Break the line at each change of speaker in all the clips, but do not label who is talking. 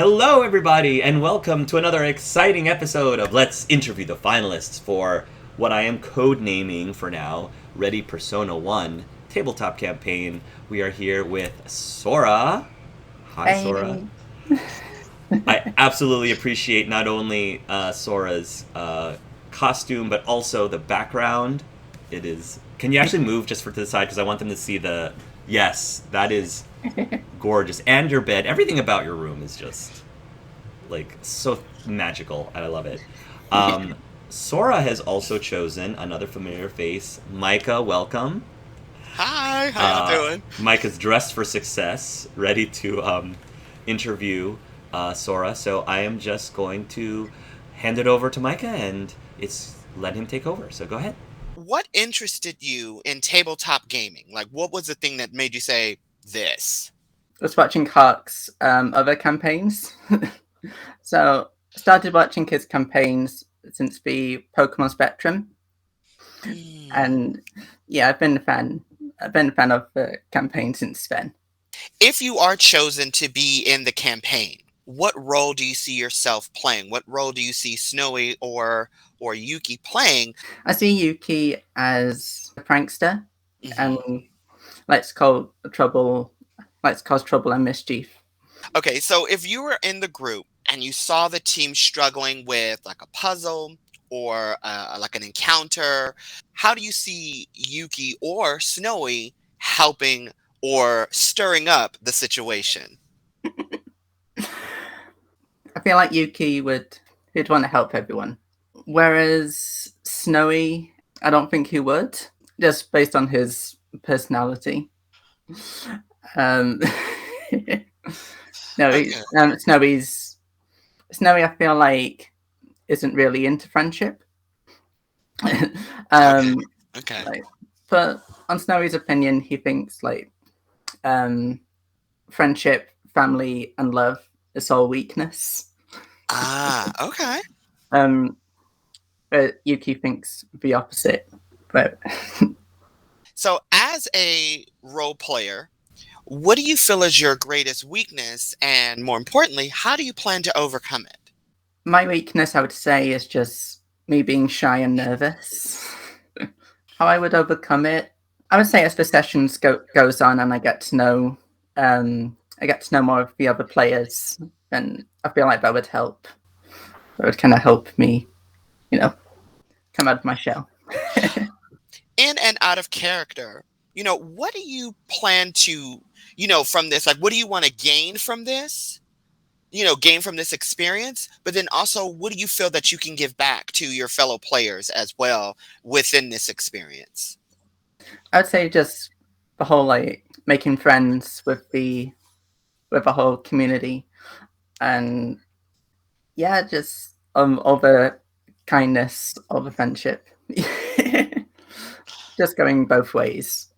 Hello, everybody, and welcome to another exciting episode of Let's Interview the Finalists for what I am codenaming for now Ready Persona 1 tabletop campaign. We are here with Sora. Hi, Sora.
Hey.
I absolutely appreciate not only Sora's costume, but also the background. It is. Can you actually move just to the side? Because I want them to see the. Yes, that is gorgeous. And your bed. Everything about your room is just like so magical. I love it. Um, Sora has also chosen another familiar face. Micah, welcome.
Hi, how y'all doing?
Micah's dressed for success, ready to interview Sora. So I am just going to hand it over to Micah, and it's let him take over. So go ahead.
What interested you in tabletop gaming? Like, what was the thing that made you say this?
Was watching Clark's other campaigns. So started watching his campaigns since the Pokemon Spectrum. And yeah, I've been a fan. I've been a fan of the campaign since then.
If you are chosen to be in the campaign, what role do you see yourself playing? What role do you see Snowy or Yuki playing?
I see Yuki as a prankster and
Mhm.
likes to cause trouble and mischief.
Okay, so if you were in the group and you saw the team struggling with like a puzzle or like an encounter, how do you see Yuki or Snowy helping or stirring up the situation?
I feel like he'd want to help everyone. Whereas Snowy, I don't think he would, just based on his personality. Um, no,
Okay,
Snowy. I feel like isn't really into friendship.
okay,
um,
okay.
like, but on Snowy's opinion, he thinks like um, friendship, family, and love is all weakness.
Ah, okay.
Um, but Yuki thinks the opposite. But
So as a role player, what do you feel is your greatest weakness? And more importantly, how do you plan to overcome it?
my weakness, I would say, is just me being shy and nervous. How I would overcome it, I would say, as the sessions goes on and I get to know more of the other players, and I feel like that would help. That would kind of help me, you know, come out of my shell.
In and out of character, what do you plan to, from this? Like, what do you want to gain from this? Gain from this experience, but then also, what do you feel that you can give back to your fellow players as well within this experience?
I would say just the whole like making friends with the whole community, and yeah, just all the kindness, all the friendship. Just going both ways.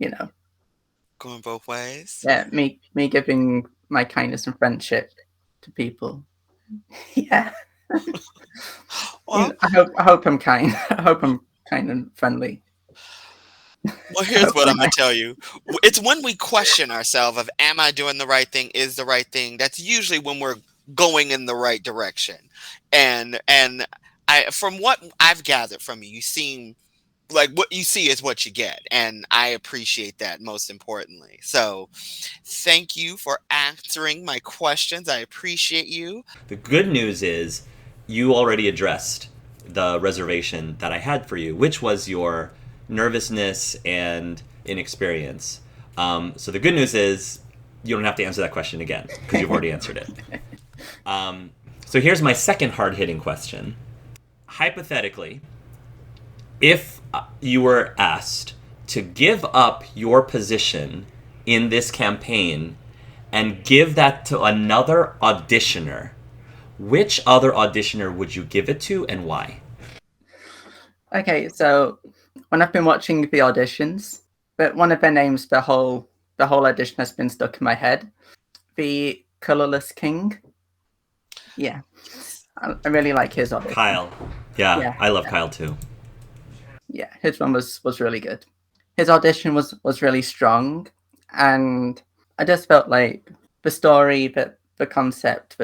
Going both ways.
Yeah, me giving my kindness and friendship to people. Yeah.
Well,
I hope I'm kind. I hope I'm kind and friendly.
Well,
I
here's
hope
what
I'm
I'm gonna tell you. It's when we question ourselves of am I doing the right thing? Is the right thing? That's usually when we're going in the right direction. And I from what I've gathered from you, you seem like what you see is what you get. And I appreciate that most importantly. So thank you for answering my questions. I appreciate you.
The good news is you already addressed the reservation that I had for you, which was your nervousness and inexperience. So the good news is you don't have to answer that question again because you've already answered it. So here's my second hard hitting question. Hypothetically, if you were asked to give up your position in this campaign and give that to another auditioner, which other auditioner would you give it to and why?
Okay, so when I've been watching the auditions, but one of their names, the whole audition has been stuck in my head. The Colorless King. Yeah, I really like his audition.
Kyle. Yeah,
Yeah,
I love Kyle too.
yeah, his one was really good. His audition was really strong, and I just felt like the story, the concept,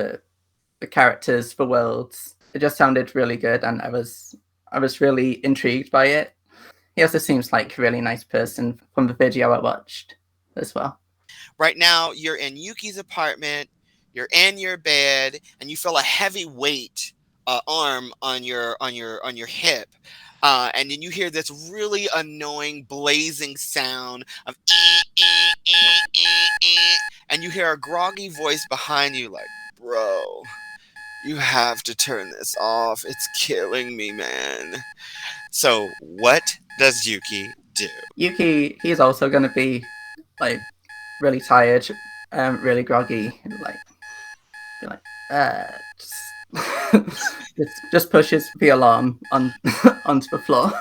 the characters for Worlds. It just sounded really good, and I was really intrigued by it. He also seems like a really nice person from the video I watched as well.
Right now, you're in Yuki's apartment. You're in your bed, and you feel a heavy weight arm on your hip. And then you hear this really annoying blazing sound of and you hear a groggy voice behind you like, bro, you have to turn this off. It's killing me, man. So what does Yuki do?
Yuki, he's also going to be like really tired, really groggy, like be like, just pushes the alarm on onto the floor.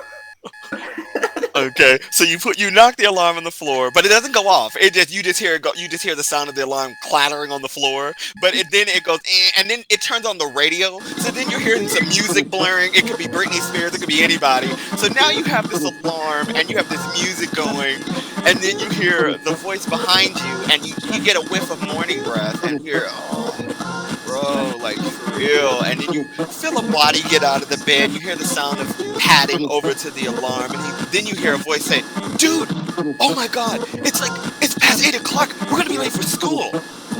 Okay, so you knock the alarm on the floor, but it doesn't go off. You just hear the sound of the alarm clattering on the floor. But then it goes, and then it turns on the radio. So then you're hearing some music blaring. It could be Britney Spears, it could be anybody. So now you have this alarm and you have this music going, and then you hear the voice behind you, and you get a whiff of morning breath, and you're, oh, bro, like for real. And then you feel a body get out of the bed. You hear the sound of padding over to the alarm, and then you hear a voice say, dude, oh my god, it's past 8 o'clock, we're gonna be late for school.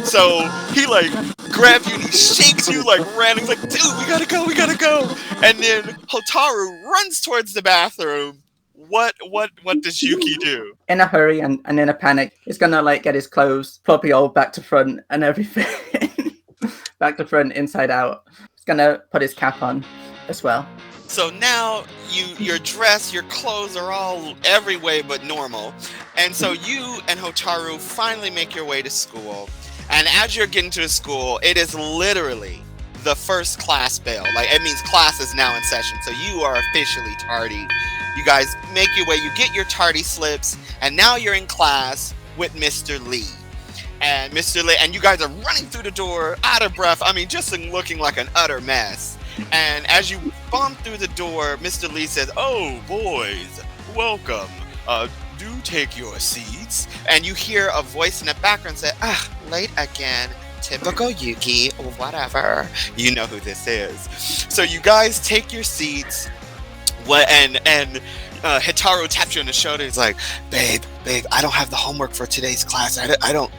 So he like grabs you and he shakes you like ran. He's like, dude, we gotta go. And then Hotaru runs towards the bathroom. What does Yuki do?
In a hurry and in a panic, he's gonna like get his clothes properly all back to front and everything. Back to front, inside out. He's gonna put his cap on as well.
So now you're dressed, your clothes are all every way but normal. And so you and Hotaru finally make your way to school. And as you're getting to the school, it is literally the first class bell. Like, it means class is now in session. So you are officially tardy. You guys make your way, you get your tardy slips, and now you're in class with Mr. Lee. And Mr. Lee, and you guys are running through the door, out of breath. I mean, just looking like an utter mess. And as you bump through the door, Mr. Lee says, "Oh, boys, welcome. Do take your seats." And you hear a voice in the background say, late again. Typical Yuki, or whatever. You know who this is. So you guys take your seats. And Hitaru taps you on the shoulder. He's like, babe, I don't have the homework for today's class. I don't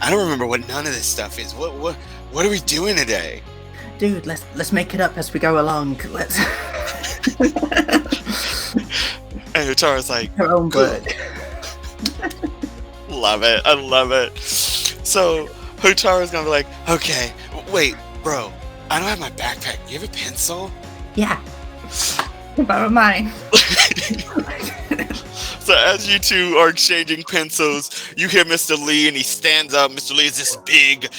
remember what none of this stuff is. What are we doing today?
Dude, let's make it up as we go along. Let's.
And Hotaru's like,
her own book.
Love it. I love it. So Hotaru's gonna be like, okay, wait, bro, I don't have my backpack. You have a pencil?
Yeah. Borrow mine.
So as you two are exchanging pencils, you hear Mr. Lee, and he stands up. Mr. Lee is this big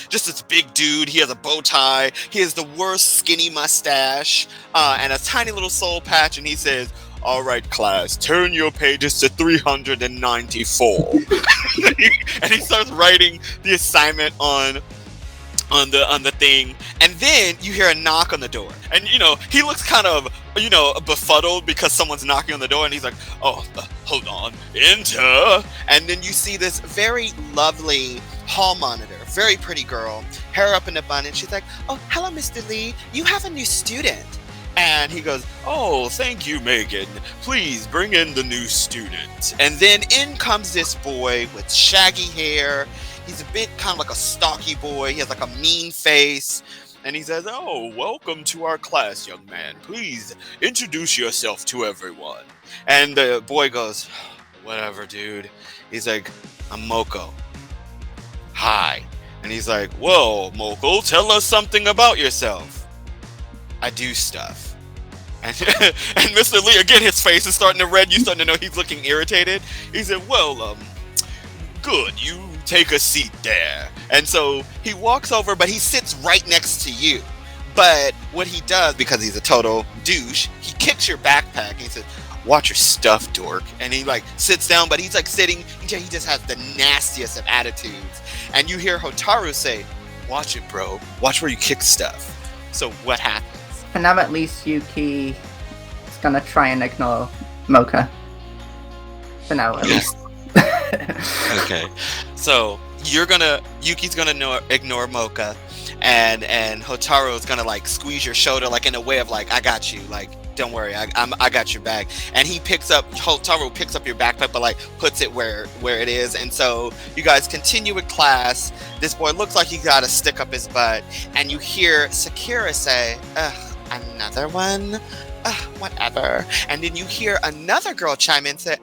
dude. He has a bow tie. He has the worst skinny mustache and a tiny little soul patch, and he says, "All right, class, turn your pages to 394." And he starts writing the assignment on the thing, and then you hear a knock on the door, and he looks kind of befuddled because someone's knocking on the door, and he's like, "Oh, hold on, enter." And then you see this very lovely hall monitor, very pretty girl, hair up in a bun, and she's like, "Oh, hello, Mr. Lee, you have a new student." And he goes, "Oh, thank you, Megan. Please bring in the new student." And then in comes this boy with shaggy hair. He's a bit kind of like a stocky boy. He has like a mean face. And he says, "Oh, welcome to our class, young man. Please introduce yourself to everyone." And the boy goes, "Whatever, dude." He's like, "I'm Moko. Hi." And he's like, "Well, Moko, tell us something about yourself." "I do stuff." And Mr. Lee, again, his face is starting to red. You're starting to know he's looking irritated. He said, "Well, good. You take a seat there." And so he walks over, but he sits right next to you. But what he does, because he's a total douche, he kicks your backpack and he says, "Watch your stuff, dork." And he like sits down, but he's like sitting, he just has the nastiest of attitudes. And you hear Hotaru say, "Watch it, bro. Watch where you kick stuff." So what happens?
For now, at least Yuki is gonna try and ignore Mocha. For now, at least.
Okay, so Yuki's gonna ignore Mocha, and Hotaru is gonna like squeeze your shoulder like in a way of like, I got you, like don't worry, I got your bag. And Hotaru picks up your backpack but like puts it where it is. And so you guys continue with class. This boy looks like he got a stick up his butt, and you hear Sakura say, ugh, another one? Whatever. And then you hear another girl chime in and say,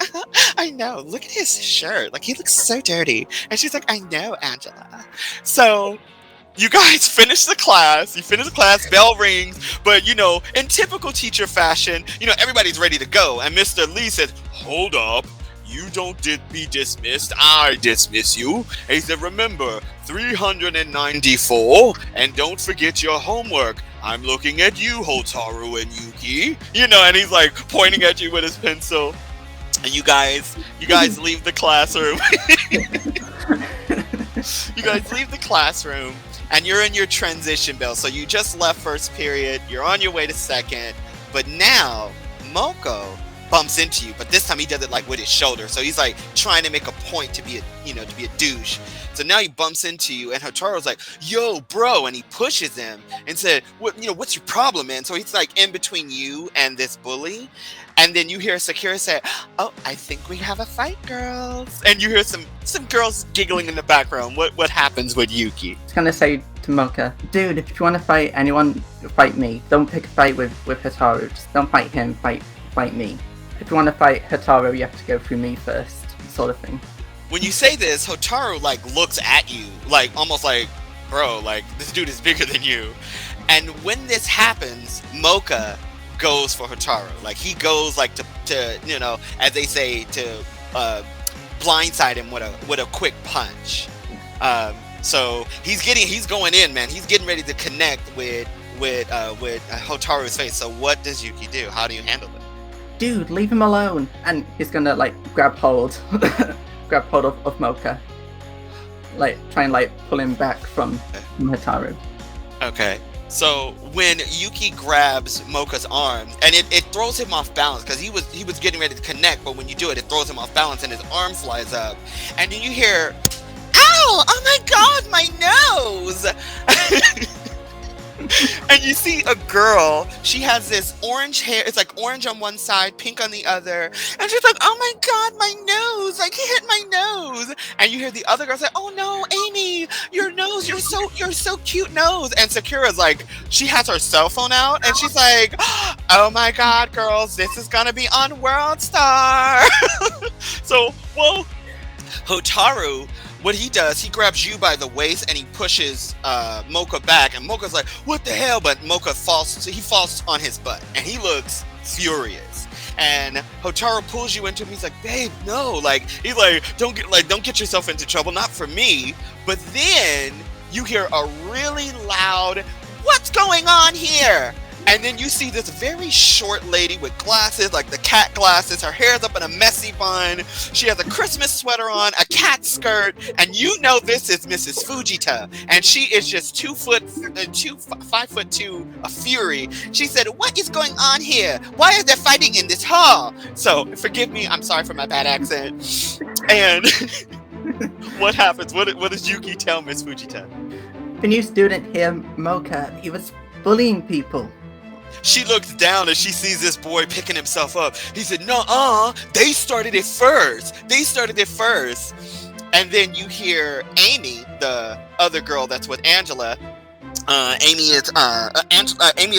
I know, look at his shirt, like he looks so dirty. And she's like, I know, Angela. So you guys finish the class, bell rings, but in typical teacher fashion, everybody's ready to go. And Mr. Lee says, hold up, you don't be dismissed, I dismiss you. And he said, remember, 394, and don't forget your homework. I'm looking at you, Hotaru and Yuki. And he's like pointing at you with his pencil. And you guys leave the classroom. You guys leave the classroom, and you're in your transition bell. So you just left first period, you're on your way to second, but now Moko bumps into you, but this time he does it like with his shoulder. So he's like trying to make a point to be a douche. So now he bumps into you, and Hotaru's like, yo, bro, and he pushes him and said, what's your problem, man? So he's like in between you and this bully. And then you hear Sakura say, oh, I think we have a fight, girls. And you hear some girls giggling in the background. What happens with Yuki?
I was gonna say to Mocha, dude, if you want to fight anyone, fight me. Don't pick a fight with Hotaru. Just don't fight him, fight me. If you want to fight Hotaru, you have to go through me first, sort of thing.
When you say this, Hotaru like looks at you, like almost like, bro, like this dude is bigger than you. And when this happens, Mocha goes for Hotaru. Like he goes like to as they say, to blindside him with a quick punch. So he's going in, man. He's getting ready to connect with Hotaru's face. So what does Yuki do? How do you handle it?
Dude, leave him alone. And he's gonna like grab hold of Mocha, like try and like pull him back from Hotaru.
Okay. So when Yuki grabs Mocha's arm, and it throws him off balance, because he was getting ready to connect, but when you do it, it throws him off balance and his arm flies up, and then you hear, ow, oh my god, my nose. And you see a girl, she has this orange hair, it's like orange on one side, pink on the other, and she's like, oh my god, my nose, like he hit my nose. And you hear the other girl say, oh no, Amy, your nose, you're so cute nose. And Sakura's like, she has her cell phone out, and she's like, oh my god, girls, this is gonna be on World Star. So, well, Hotaru, what he does, he grabs you by the waist and he pushes Mocha back, and Mocha's like, what the hell? But Mocha falls on his butt, and he looks furious. And Hotaru pulls you into him. He's like, babe, no. Like, he's like, don't get yourself into trouble, not for me. But then you hear a really loud, what's going on here? And then you see this very short lady with glasses, like the cat glasses. Her hair's up in a messy bun. She has a Christmas sweater on, a cat skirt, and you know this is Mrs. Fujita. And she is just 5'2", a fury. She said, what is going on here? Why is there fighting in this hall? So, forgive me, I'm sorry for my bad accent. And what happens? What does Yuki tell Miss Fujita?
The new student here, Mocha, he was bullying people.
She looks down and she sees this boy picking himself up. He said, "Nuh-uh, they started it first. And then you hear Amy, the other girl that's with Angela. Amy is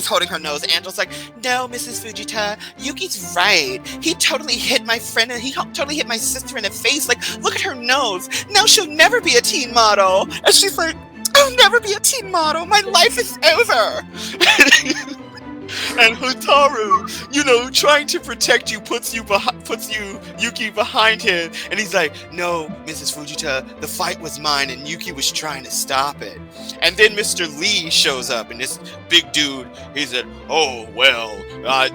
holding her nose. Angela's like, no, Mrs. Fujita, Yuki's right. He totally hit my friend, and he totally hit my sister in the face. Like, look at her nose. Now she'll never be a teen model. And she's like, I'll never be a teen model. My life is over. And Hotaru, trying to protect you, puts Yuki behind him, and he's like, no, Mrs. Fujita, the fight was mine, and Yuki was trying to stop it. And then Mr. Lee shows up, and this big dude, he said, oh, well,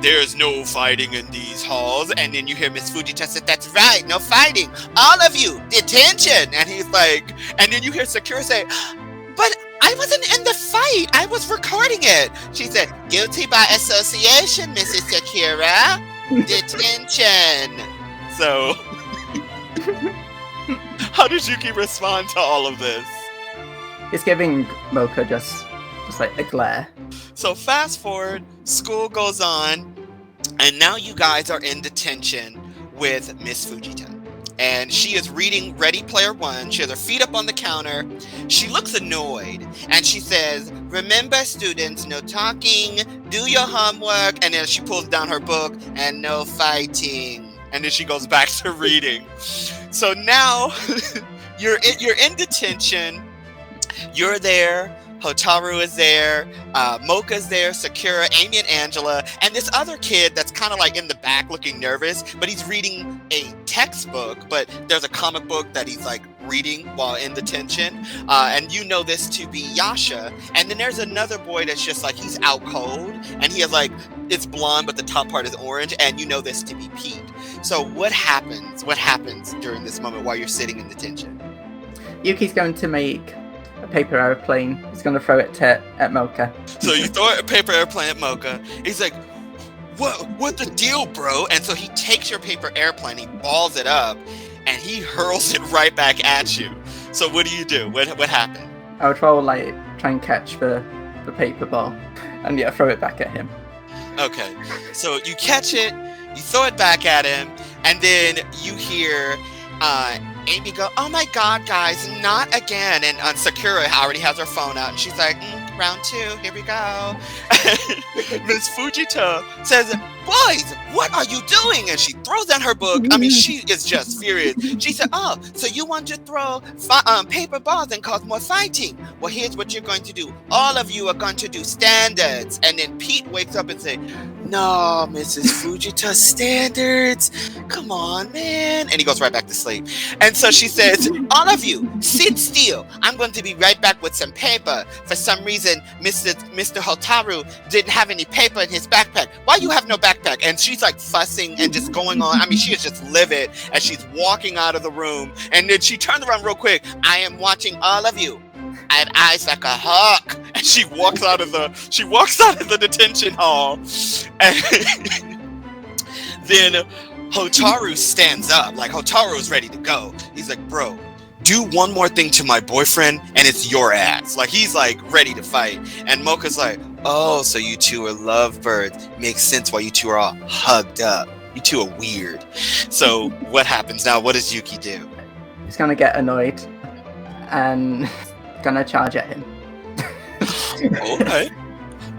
there's no fighting in these halls. And then you hear Miss Fujita say, that's right, no fighting. All of you, detention. And he's like, and then you hear Sakura say, but I wasn't in the fight. I was recording it. She said, guilty by association, Mrs. Sakura. Detention. So, how did Yuki respond to all of this?
He's giving Mocha just It's like a glare.
So fast forward, school goes on, and now you guys are in detention with Miss Fujita. And she is reading Ready Player One. She has her feet up on the counter. She looks annoyed. And she says, remember, students, no talking, do your homework. And then she pulls down her book, and no fighting. And then she goes back to reading. So now you're in detention. You're there. Hotaru is there, Mocha's there, Sakura, Amy and Angela, and this other kid that's kind of like in the back looking nervous, but he's reading a textbook, but there's a comic book that he's like reading while in detention, and you know this to be Yasha. And then there's another boy that's just like, he's out cold, and he has like, it's blonde, but the top part is orange, and you know this to be Pete. So what happens during this moment while you're sitting in detention?
Yuki's going to make a paper airplane. He's going to throw it at Mocha.
So you throw a paper airplane at Mocha. He's like, what the deal, bro? And so he takes your paper airplane, he balls it up, and he hurls it right back at you. So what do? What happened?
I would try and catch the paper ball and throw it back at him.
Okay. So you catch it, you throw it back at him, and then you hear Amy go, oh my god, guys, not again. And Sakura already has her phone out, and she's like, round 2, here we go. Miss Fujita says, boys, what are you doing? And she throws down her book. I mean, she is just furious. She said, oh, so you want to throw paper balls and cause more fighting? Well, here's what you're going to do. All of you are going to do standards. And then Pete wakes up and says, no, Mrs. Fujita, standards. Come on, man. And he goes right back to sleep. And so she says, all of you, sit still. I'm going to be right back with some paper. For some reason, Mr. Hotaru didn't have any paper in his backpack. Why you have no backpack? And she's like fussing and just going on. I mean, she is just livid as she's walking out of the room. And then she turns around real quick. I am watching all of you. I have eyes like a hawk. And she walks out of the detention hall. And then Hotaru stands up. Like, Hotaru's ready to go. He's like, bro, do one more thing to my boyfriend and it's your ass. Like, he's like ready to fight. And Mocha's like, oh, so you two are lovebirds. Makes sense why you two are all hugged up. You two are weird. So what happens now? What does Yuki do?
He's gonna get annoyed and gonna charge at him.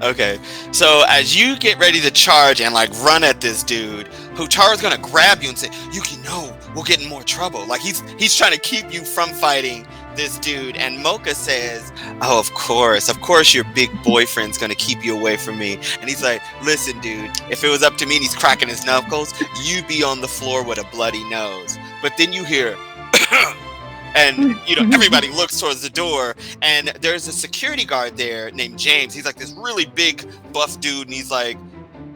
Okay. So as you get ready to charge and like run at this dude, Hotaru's gonna grab you and say, Yuki, no, we'll get in more trouble. Like he's trying to keep you from fighting this dude. And Mocha says, oh, of course your big boyfriend's gonna keep you away from me. And he's like, listen, dude, if it was up to me, and he's cracking his knuckles, you'd be on the floor with a bloody nose. But then you hear and everybody looks towards the door, and there's a security guard there named James. He's like this really big buff dude, and he's like,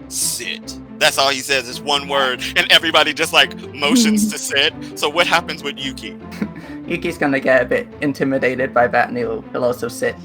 sit. That's all he says is one word, and everybody just like motions to sit. So what happens with Yuki?
Yuki's gonna get a bit intimidated by that, and he'll also sit.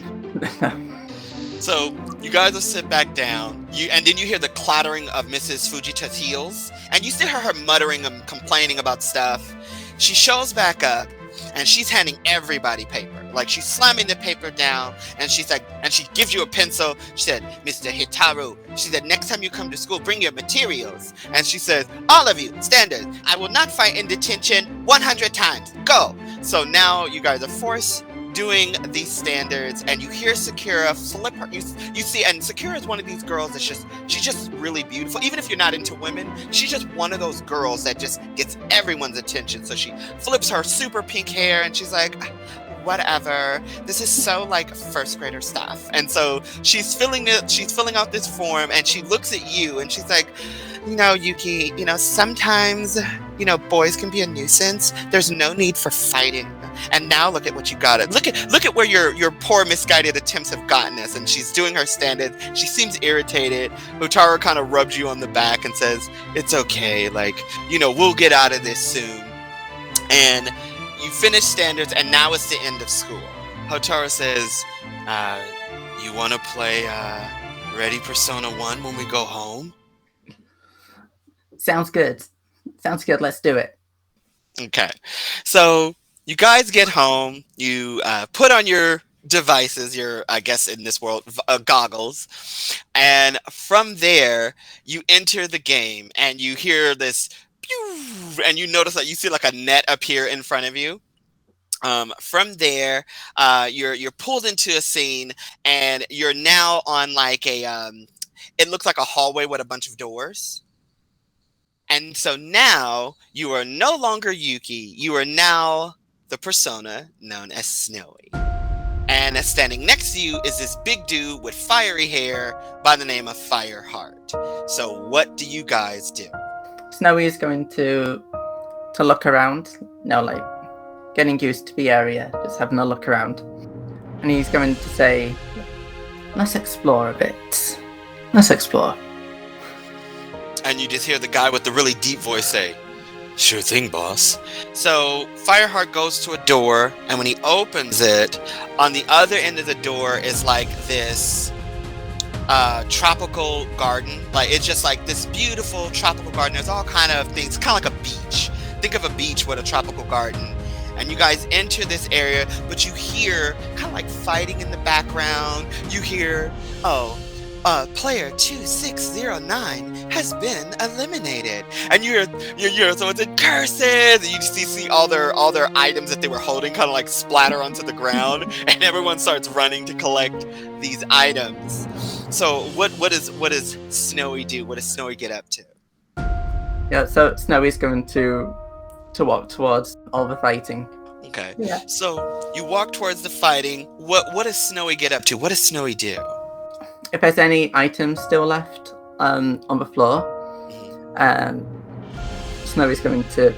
So you guys will sit back down, and then you hear the clattering of Mrs. Fujita's heels, and you see her muttering and complaining about stuff. She shows back up, and she's handing everybody paper. Like, she's slamming the paper down, and she's like, and she gives you a pencil. She said, Mr. Hitaru, she said, next time you come to school, bring your materials. And she says, all of you, standards. I will not fight in detention 100 times. Go. So now you guys are forced doing these standards, and you hear Sakura flip her. You see, and Sakura is one of these girls that's she's just really beautiful. Even if you're not into women, she's just one of those girls that just gets everyone's attention. So she flips her super pink hair, and she's like, whatever, this is so like first grader stuff. And so she's filling out this form, and she looks at you, and she's like, Yuki, sometimes boys can be a nuisance. There's no need for fighting. And now look at what you got. Look at where your poor misguided attempts have gotten us. And she's doing her standards. She seems irritated. Hotaru kind of rubs you on the back and says, it's okay, we'll get out of this soon. And you finish standards, and now it's the end of school. Hotaru says, you want to play Ready Persona 1 when we go home?
Sounds good. Let's do it.
Okay. So you guys get home. You put on your devices, your, I guess in this world, goggles. And from there, you enter the game and you hear this, pew, and you notice that you see like a net appear in front of you. From there, you're pulled into a scene, and you're now on like a it looks like a hallway with a bunch of doors. And so now you are no longer Yuki. You are now the persona known as Snowy. And standing next to you is this big dude with fiery hair by the name of Fireheart. So what do you guys do?
Snowy is going to look around, like getting used to the area, just having a look around. And he's going to say, let's explore a bit. Let's explore.
And you just hear the guy with the really deep voice say, sure thing, boss. So Fireheart goes to a door, and when he opens it, on the other end of the door is like this tropical garden. Like, it's just like this beautiful tropical garden. There's all kind of things, kind of like a beach. Think of a beach with a tropical garden. And you guys enter this area, but you hear kind of like fighting in the background. You hear, player 2609 has been eliminated, and you're so it's in curses, and you just see all their items that they were holding kind of like splatter onto the ground, and everyone starts running to collect these items. So what does Snowy do? What does Snowy get up to?
Yeah, so Snowy's going to walk towards all the fighting.
Okay.
Yeah.
So you walk towards the fighting. What does Snowy get up to? What does Snowy do?
If there's any items still left on the floor, Snowy's going to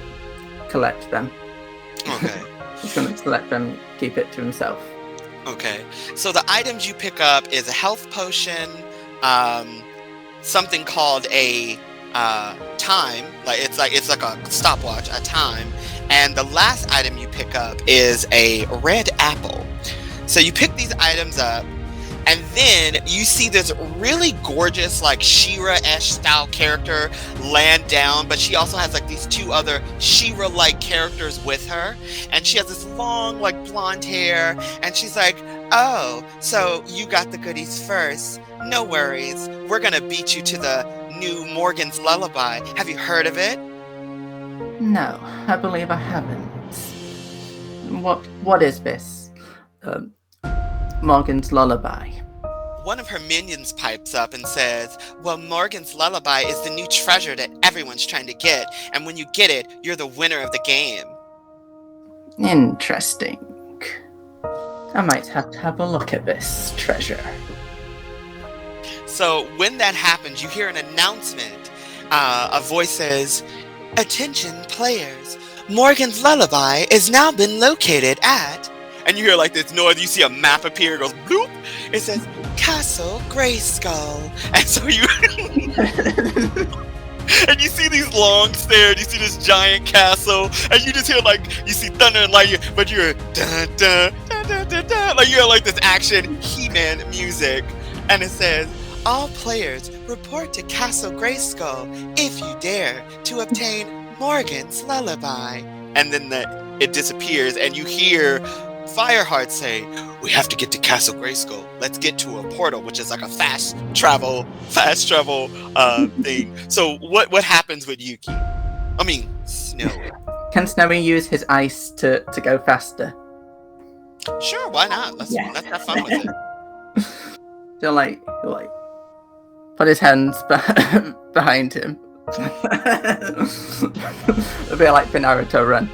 collect them.
Okay.
He's going to collect them, keep it to himself.
Okay. So the items you pick up is a health potion, something called a time, it's like a stopwatch, a time, and the last item you pick up is a red apple. So you pick these items up, and then you see this really gorgeous, like She-Ra-esque style character land down, but she also has like these two other She-Ra-like characters with her, and she has this long, like blonde hair, and she's like, "Oh, so you got the goodies first? No worries. We're gonna beat you to the new Morgan's Lullaby. Have you heard of it?"
No, I believe I haven't. What is this? Morgan's Lullaby.
One of her minions pipes up and says, "Well, Morgan's Lullaby is the new treasure that everyone's trying to get, and when you get it, you're the winner of the game."
Interesting. I might have to have a look at this treasure.
So when that happens, you hear an announcement. A voice says, "Attention players, Morgan's Lullaby is now been located at," and you hear like this noise, you see a map appear, it goes bloop, it says Castle Grayskull. And so you and you see these long stairs, you see this giant castle, and you just hear like, you see thunder and lightning, but you're dun dun dun dun dun dun, like you hear like this action He-Man music, and it says, "All players report to Castle Grayskull if you dare to obtain Morgan's Lullaby." And then it disappears, and you hear Fireheart say, "We have to get to Castle Grayskull. Let's get to a portal," which is like a fast travel thing. So what happens with Yuki? I mean, Snowy.
Can Snowy use his ice to go faster?
Sure, why not? Let's have fun with it.
He'll like put his hands behind him. A bit like the Naruto run.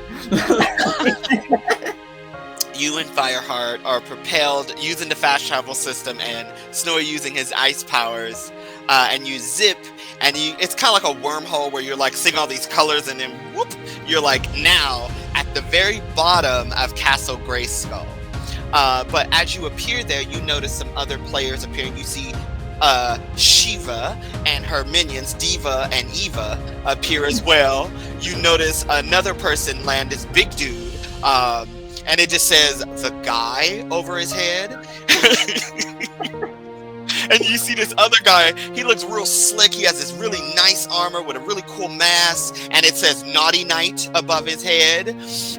You and Fireheart are propelled using the fast travel system, and Snowy using his ice powers, and you zip, and it's kind of like a wormhole where you're like seeing all these colors, and then whoop, you're like now at the very bottom of Castle Grayskull. But as you appear there, you notice some other players appearing. You see Shiva and her minions, Diva and Eva, appear as well. You notice another person land, this big dude, and it just says "the guy" over his head. And you see this other guy, he looks real slick. He has this really nice armor with a really cool mask, and it says Naughty Knight above his head.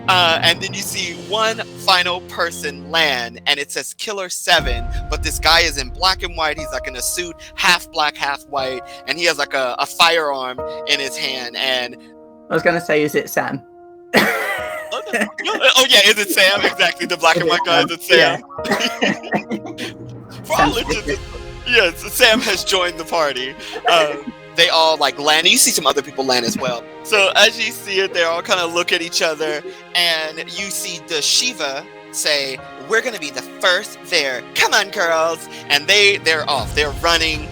And then you see one final person land, and it says Killer 7, but this guy is in black and white. He's like in a suit, half black, half white, and he has like a firearm in his hand. And
I was going to say, is it Sam?
oh yeah, is it Sam? Exactly, the black and white guy, is it Sam? For all intents, yes, Sam has joined the party. They all like land, and you see some other people land as well. So as you see it, they all kind of look at each other, and you see the Shiva say, "We're gonna be the first there. Come on, girls!" And they're off. They're running.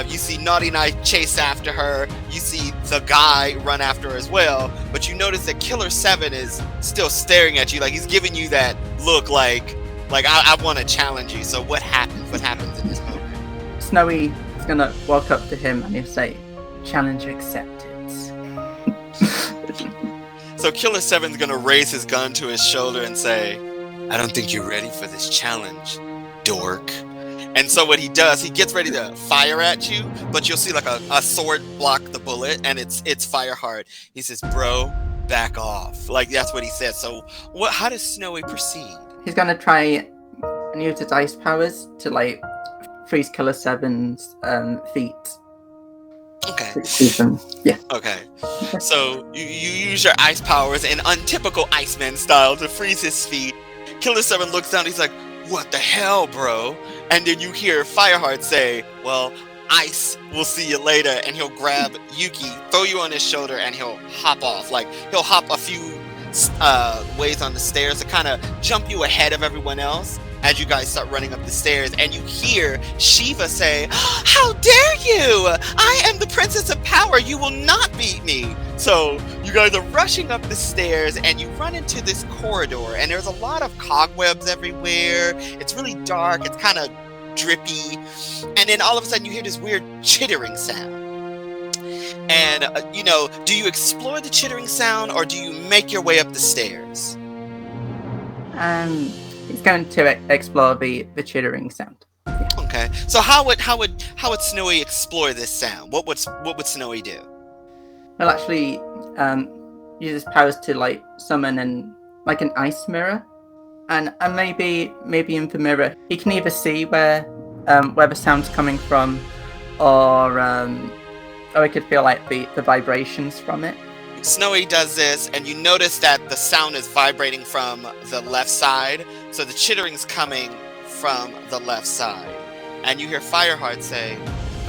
You see Naughty Knight chase after her. You see the guy run after her as well. But you notice that Killer 7 is still staring at you, like he's giving you that look, like I want to challenge you. So what happens? What happens in this moment?
Snowy is gonna walk up to him and he'll say, "Challenge accepted."
So Killer 7's gonna raise his gun to his shoulder and say, "I don't think you're ready for this challenge, dork." And so what he does, he gets ready to fire at you, but you'll see like a sword block the bullet, and it's fire hard. He says, "Bro, back off." Like that's what he says. So how does Snowy proceed?
He's gonna try and use his ice powers to like freeze Killer 7's feet.
Okay.
Yeah.
Okay. So you use your ice powers in untypical Iceman style to freeze his feet. Killer 7 looks down, he's like, "What the hell, bro?" And then you hear Fireheart say, "Well, ice, we'll see you later." And he'll grab Yuki, throw you on his shoulder, and he'll hop off. Like, he'll hop a few ways on the stairs to kind of jump you ahead of everyone else as you guys start running up the stairs. And you hear Shiva say, "How dare you! I am the Princess of Power. You will not beat me." So you guys are rushing up the stairs, and you run into this corridor, and there's a lot of cobwebs everywhere. It's really dark. It's kind of drippy. And then all of a sudden you hear this weird chittering sound. And, do you explore the chittering sound, or do you make your way up the stairs?
He's going to explore the chittering sound. Yeah.
Okay. So how would Snowy explore this sound? What would Snowy do?
Well, actually, use his powers to like summon an ice mirror, and maybe in the mirror he can either see where the sound's coming from, or he could feel like the vibrations from it.
Snowy does this, and you notice that the sound is vibrating from the left side, so the chittering's coming from the left side. And you hear Fireheart say,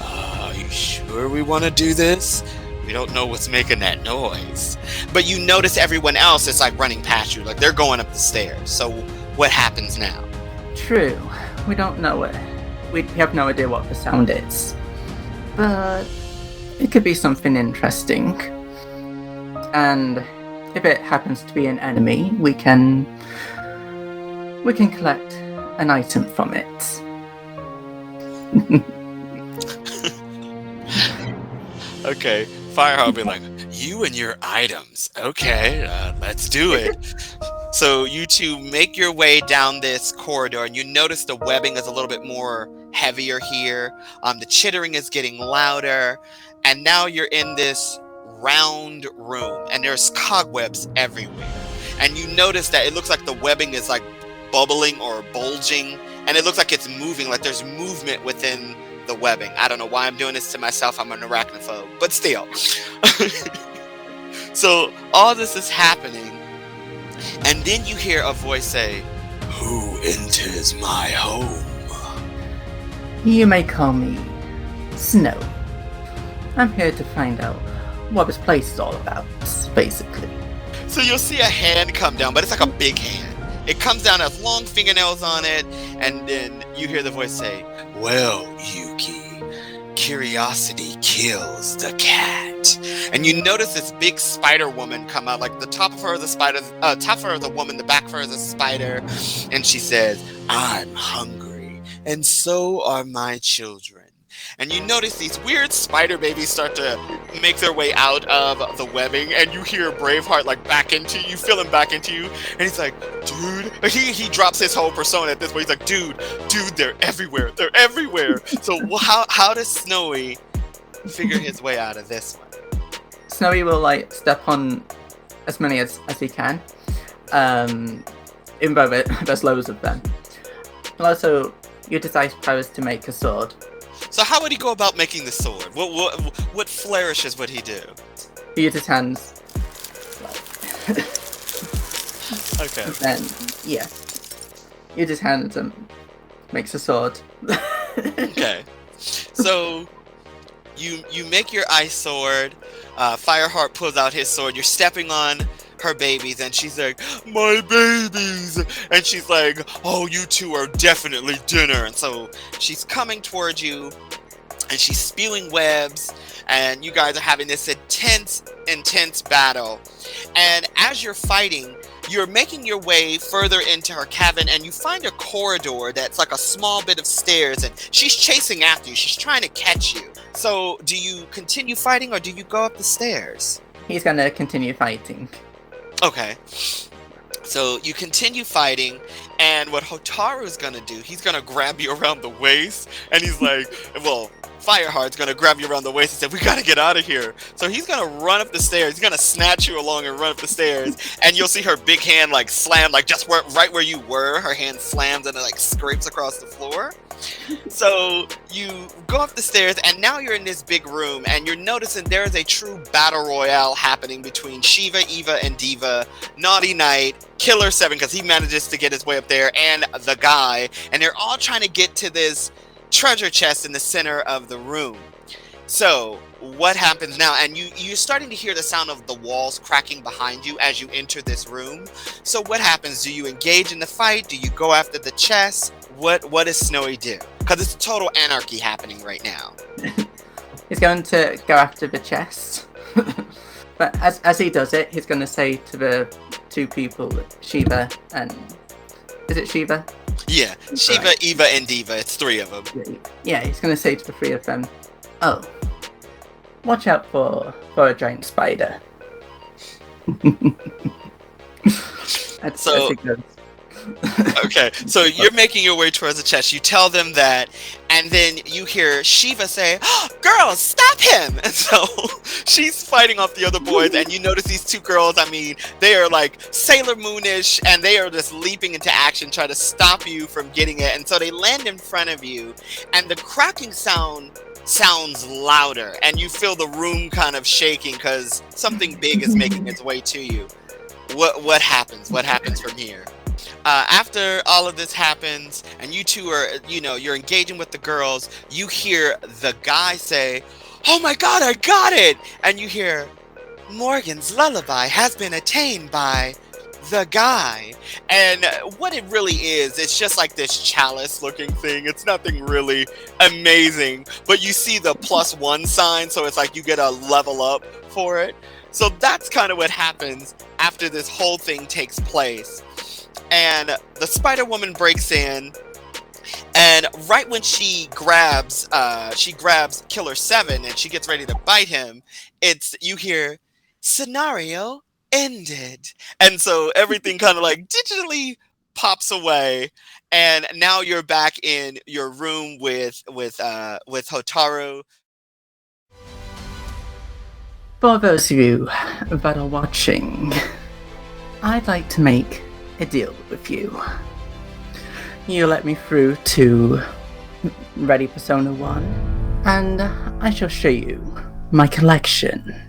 "Are you sure we want to do this? We don't know what's making that noise." But you notice everyone else is like running past you, like they're going up the stairs. So what happens now?
True, we don't know it. We have no idea what the sound is, but it could be something interesting. And if it happens to be an enemy, we can collect an item from it.
Okay, Fireheart will be like, "You and your items. Okay, let's do it." So you two make your way down this corridor, and you notice the webbing is a little bit more heavier here. The chittering is getting louder, and now you're in this round room, and there's cobwebs everywhere. And you notice that it looks like the webbing is like bubbling or bulging, and it looks like it's moving, like there's movement within the webbing. I don't know why I'm doing this to myself. I'm an arachnophobe, but still. So all this is happening, and then you hear a voice say, "Who enters my home?"
You may call me Snow. I'm here to find out what this place is all about, basically.
So you'll see a hand come down, but it's like a big hand. It comes down, has long fingernails on it, and then you hear the voice say, "Well, Yuki, curiosity kills the cat." And you notice this big spider woman come out, like the top of her is a spider, top of her is a woman, the back of her is a spider, and she says, "I'm hungry, and so are my children." And you notice these weird spider babies start to make their way out of the webbing, and you hear Braveheart like back into you, feel him back into you, and he's like, "Do dude. He drops his whole persona at this point. He's like, dude, they're everywhere. They're everywhere. So how does Snowy figure his way out of this one?
Snowy will like step on as many as he can. Even though there's loads of them. And also utilize powers to make a sword.
So how would he go about making the sword? What flourishes would he do?
He uses hands.
Okay.
And then uses hands and makes a sword.
Okay. So you make your ice sword. Fireheart pulls out his sword. You're stepping on her babies, and she's like, my babies, and she's like, oh, you two are definitely dinner. And so she's coming towards you, and she's spewing webs, and you guys are having this intense battle. And as you're fighting, you're making your way further into her cabin, and you find a corridor that's like a small bit of stairs, and she's chasing after you. She's trying to catch you. So do you continue fighting, or do you go up the stairs?
He's gonna continue fighting.
Okay. So you continue fighting, and what Hotaru's gonna do, he's gonna grab you around the waist, and he's like, well, Fireheart's gonna grab you around the waist and say, we gotta get out of here. So he's gonna run up the stairs, he's gonna snatch you along and run up the stairs, and you'll see her big hand like slam, like just right where you were, her hand slams and it like scrapes across the floor. So you go up the stairs, and now you're in this big room, and you're noticing there is a true battle royale happening between Shiva, Eva, and Diva, Naughty Knight, Killer 7, because he manages to get his way up there, and the guy, and they're all trying to get to this treasure chest in the center of the room. So what happens now? And you're starting to hear the sound of the walls cracking behind you as you enter this room. So what happens? Do you engage in the fight? Do you go after the chest? What does Snowy do? Because it's total anarchy happening right now.
He's going to go after the chest. But as he does it, he's going to say to the two people, Shiva and... Is it Shiva?
Yeah, Shiva, right. Eva, and Diva. It's three of them.
Yeah, he's going to say to the three of them, oh, watch out for a giant spider. That's good.
Okay, so you're making your way towards the chest. You tell them that, and then you hear Shiva say, oh, girls, stop him! And so she's fighting off the other boys, and you notice these two girls, I mean, they are like Sailor Moonish, and they are just leaping into action, trying to stop you from getting it. And so they land in front of you, and the cracking sounds louder, and you feel the room kind of shaking because something big is making its way to you. What happens? What happens from here? After all of this happens, and you two are, you're engaging with the girls, you hear the guy say, oh my god, I got it! And you hear, Morgan's lullaby has been attained by the guy. And what it really is, it's just like this chalice looking thing. It's nothing really amazing, but you see the +1 sign, so it's like you get a level up for it. So that's kind of what happens after this whole thing takes place. And the Spider Woman breaks in, and right when she grabs Killer 7 and she gets ready to bite him, you hear scenario ended. And so everything kind of like digitally pops away, and now you're back in your room with Hotaru.
For those of you that are watching, I'd like to make a deal with you. You let me through to Ready Persona 1, and I shall show you my collection